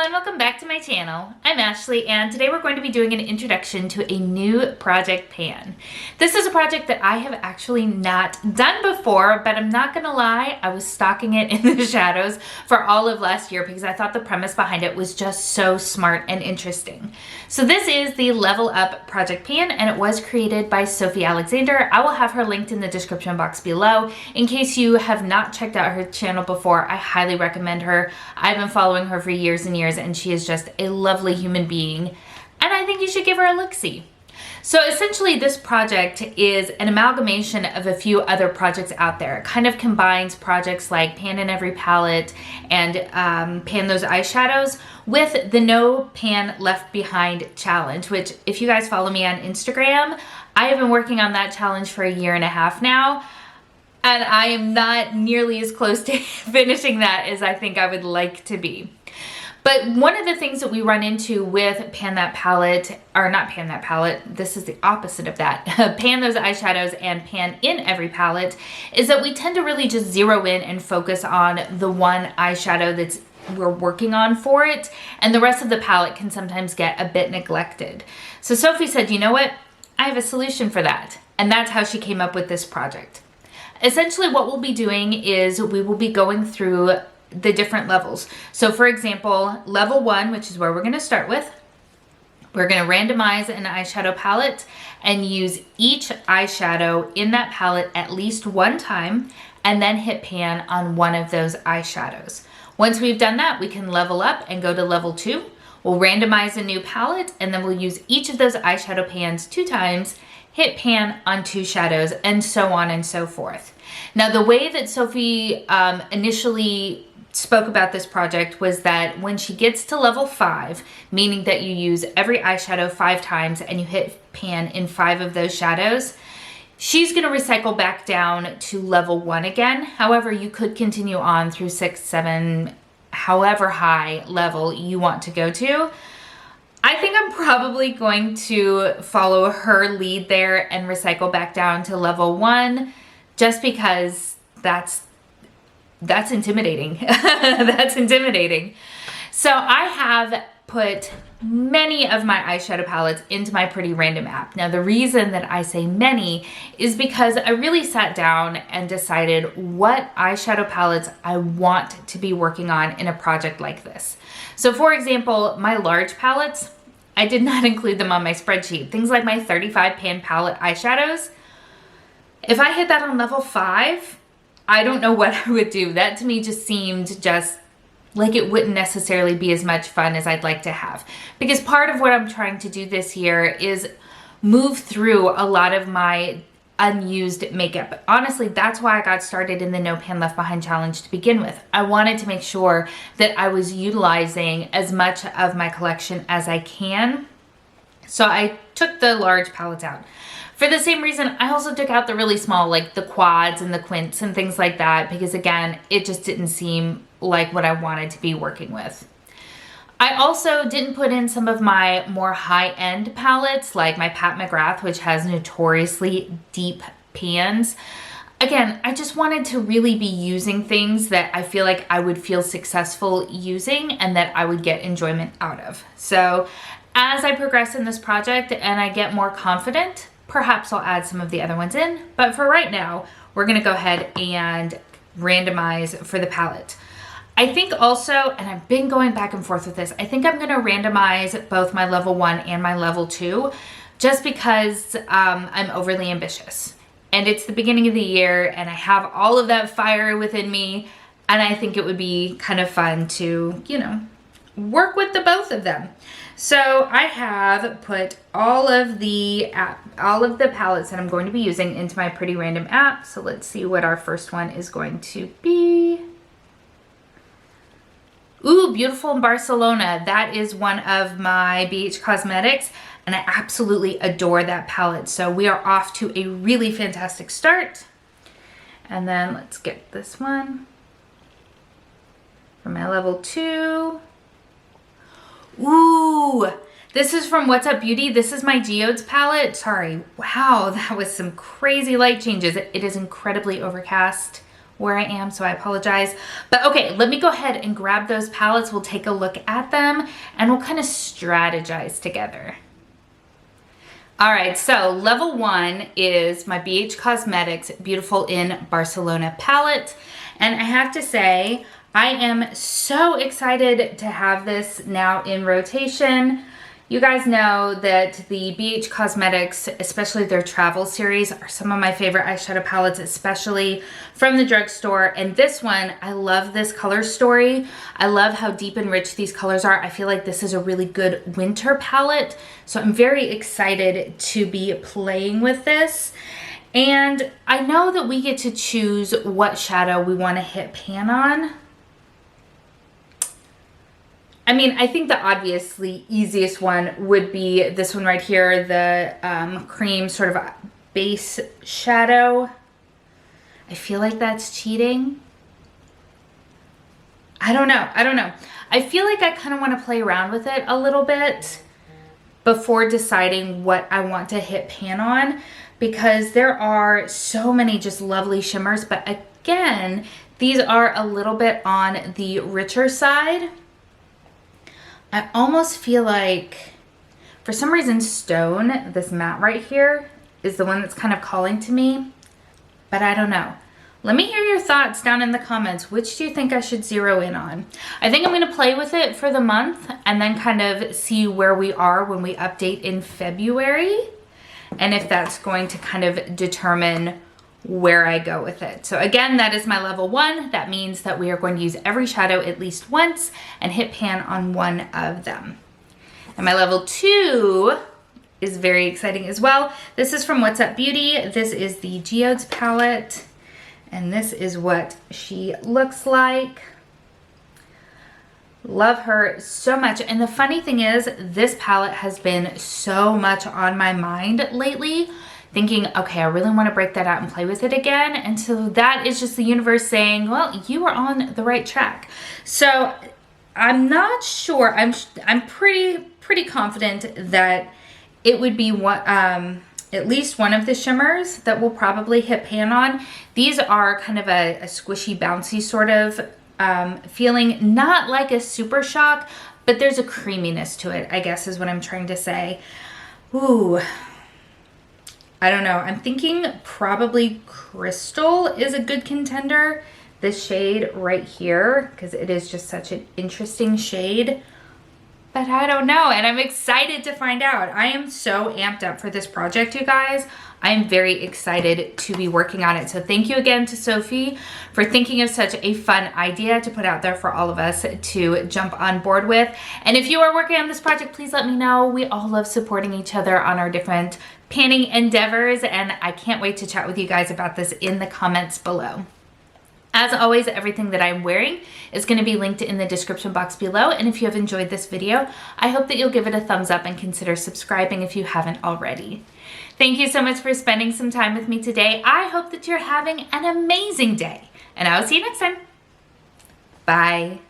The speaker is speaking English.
and welcome back to my channel. I'm Ashley and today we're going to be doing an introduction to a new project pan. This is a project that I have actually not done before, but I'm not gonna lie, I was stalking it in the shadows for all of last year because I thought the premise behind it was just so smart and interesting. So this is the Level Up project pan and it was created by Sofie Alexander. I will have her linked in the description box below. In case you have not checked out her channel before, I highly recommend her. I've been following her for years and years and she is just a lovely human being and I think you should give her a look-see. So essentially this project is an amalgamation of a few other projects out there. It kind of combines projects like Pan in Every Palette and Pan Those Eyeshadows with the No Pan Left Behind challenge, which if you guys follow me on Instagram, I have been working on that challenge for 1.5 years now. And I am not nearly as close to finishing that as I think I would like to be. But one of the things that we run into with Pan That Palette, or not Pan That Palette, this is the opposite of that, Pan Those Eyeshadows and Pan in Every Palette, is that we tend to really just zero in and focus on the one eyeshadow we're working on for it, and the rest of the palette can sometimes get a bit neglected. So Sofie said, you know what, I have a solution for that, and that's how she came up with this project. Essentially what we'll be doing is we will be going through the different levels. So for example, level 1, which is where we're going to start with, we're going to randomize an eyeshadow palette and use each eyeshadow in that palette at least one time and then hit pan on one of those eyeshadows. Once we've done that, we can level up and go to level 2. We'll randomize a new palette and then we'll use each of those eyeshadow pans 2 times, hit pan on 2 shadows, and so on and so forth. Now the way that Sofie initially spoke about this project was that when she gets to level 5, meaning that you use every eyeshadow 5 times and you hit pan in 5 of those shadows, she's going to recycle back down to level 1 again. However, you could continue on through 6, 7, however high level you want to go to. I think I'm probably going to follow her lead there and recycle back down to level 1 just because that's intimidating. That's intimidating. So I have put many of my eyeshadow palettes into my Pretty Random app. Now the reason that I say many is because I really sat down and decided what eyeshadow palettes I want to be working on in a project like this. So for example, my large palettes, I did not include them on my spreadsheet. Things like my 35 pan palette eyeshadows, if I hit that on level 5, I don't know what I would do. That to me just seemed just like it wouldn't necessarily be as much fun as I'd like to have. Because part of what I'm trying to do this year is move through a lot of my unused makeup. Honestly, that's why I got started in the No Pan Left Behind challenge to begin with. I wanted to make sure that I was utilizing as much of my collection as I can. So I took the large palettes out. For the same reason, I also took out the really small, like the quads and the quints and things like that, because again, it just didn't seem like what I wanted to be working with. I also didn't put in some of my more high-end palettes, like my Pat McGrath, which has notoriously deep pans. Again, I just wanted to really be using things that I feel like I would feel successful using and that I would get enjoyment out of. So as I progress in this project and I get more confident, perhaps I'll add some of the other ones in, but for right now, we're gonna go ahead and randomize for the palette. I think also, and I've been going back and forth with this, I think I'm gonna randomize both my level 1 and my level 2, just because I'm overly ambitious. And it's the beginning of the year, and I have all of that fire within me, and I think it would be kind of fun to, you know, work with the both of them. So I have put all of the palettes that I'm going to be using into my Pretty Random app. So let's see what our first one is going to be. Ooh, Beautiful in Barcelona. That is one of my BH Cosmetics, and I absolutely adore that palette. So we are off to a really fantastic start. And then let's get this one for my level 2. Ooh, this is from What's Up Beauty. This is my Geodes palette. Sorry, wow, that was some crazy light changes. It is incredibly overcast where I am, so I apologize. But okay, let me go ahead and grab those palettes. We'll take a look at them and we'll kind of strategize together. All right, so level 1 is my BH Cosmetics Beautiful in Barcelona palette. And I have to say, I am so excited to have this now in rotation. You guys know that the BH Cosmetics, especially their travel series, are some of my favorite eyeshadow palettes, especially from the drugstore. And this one, I love this color story. I love how deep and rich these colors are. I feel like this is a really good winter palette. So I'm very excited to be playing with this. And I know that we get to choose what shadow we want to hit pan on. I mean, I think the obviously easiest one would be this one right here, the cream sort of base shadow. I feel like that's cheating. I don't know. I feel like I kind of want to play around with it a little bit before deciding what I want to hit pan on, because there are so many just lovely shimmers. But again, these are a little bit on the richer side. I almost feel like, for some reason, Stone, this matte right here, is the one that's kind of calling to me, but I don't know. Let me hear your thoughts down in the comments. Which do you think I should zero in on? I think I'm going to play with it for the month and then kind of see where we are when we update in February, and if that's going to kind of determine where I go with it. So again, that is my level 1. That means that we are going to use every shadow at least once and hit pan on one of them. And my level 2 is very exciting as well. This is from What's Up Beauty. This is the Geodes palette, and this is what she looks like. Love her so much. And the funny thing is, this palette has been so much on my mind lately, thinking, okay, I really want to break that out and play with it again. And so that is just the universe saying, well, you are on the right track. So I'm not sure. I'm pretty confident that it would be one, at least one of the shimmers that we'll probably hit pan on. These are kind of a squishy, bouncy sort of feeling, not like a Super Shock, but there's a creaminess to it, I guess is what I'm trying to say. Ooh, I don't know. I'm thinking probably Crystal is a good contender. This shade right here, because it is just such an interesting shade. But I don't know, and I'm excited to find out. I am so amped up for this project, you guys. I am very excited to be working on it. So thank you again to Sofie for thinking of such a fun idea to put out there for all of us to jump on board with. And if you are working on this project, please let me know. We all love supporting each other on our different panning endeavors, and I can't wait to chat with you guys about this in the comments below. As always, everything that I'm wearing is going to be linked in the description box below, and if you have enjoyed this video, I hope that you'll give it a thumbs up and consider subscribing if you haven't already. Thank you so much for spending some time with me today. I hope that you're having an amazing day, and I will see you next time. Bye.